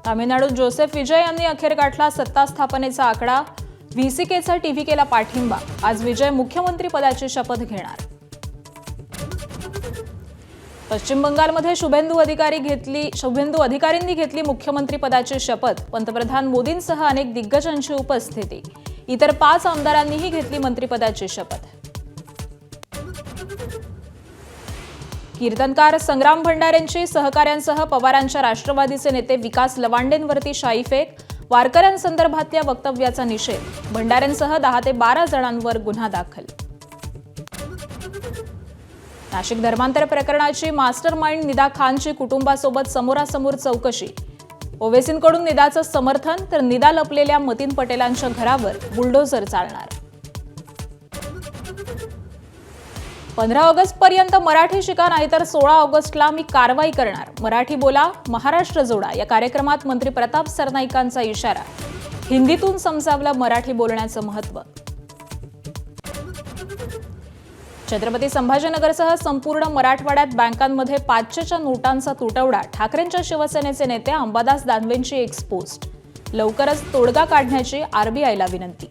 तामिळनाडूत जोसेफ विजय यांनी अखेर गाठला सत्ता स्थापनेचा आकडा. व्हीसीकेचा टीव्हीकेला पाठिंबा. आज विजय मुख्यमंत्री पदाची शपथ घेणार. पश्चिम बंगालमध्ये शुभेंदू अधिकारींनी घेतली मुख्यमंत्री पदाची शपथ. पंतप्रधान मोदींसह अनेक दिग्गजांची उपस्थिती. इतर 5 आमदारांनीही घेतली मंत्रिपदाची शपथ. कीर्तनकार संग्राम भंडारेंची सहकाऱ्यांसह पवारांच्या राष्ट्रवादीचे नेते विकास लवांडेंवरती शाईफेक. वारकऱ्यांसंदर्भातल्या वक्तव्याचा निषेध. भंडारेंसह 10 ते 12 जणांवर गुन्हा दाखल. नाशिक धर्मांतर प्रकरणाची मास्टरमाइंड निदा खानची कुटुंबासोबत समोरासमोर चौकशी. ओवेसींकडून निदाचं समर्थन तर निदा लपलेल्या मतीन पटेलांच्या घरावर बुलडोझर चालणार. 15 ऑगस्टपर्यंत मराठी शिका नाहीतर 16 ऑगस्टला मी कारवाई करणार. मराठी बोला, महाराष्ट्र जोडा या कार्यक्रमात मंत्री प्रताप सरनाईकांचा इशारा. हिंदीतून समजावलं मराठी बोलण्याचं महत्त्व. छत्रपती संभाजीनगरसह संपूर्ण मराठवाड्यात बँकांमध्ये 500च्या नोटांचा तुटवडा. ठाकरेंच्या शिवसेनेचे नेते अंबादास दानवेंची एक्सपोस्ट. लवकरच तोडगा काढण्याची आरबीआयला विनंती.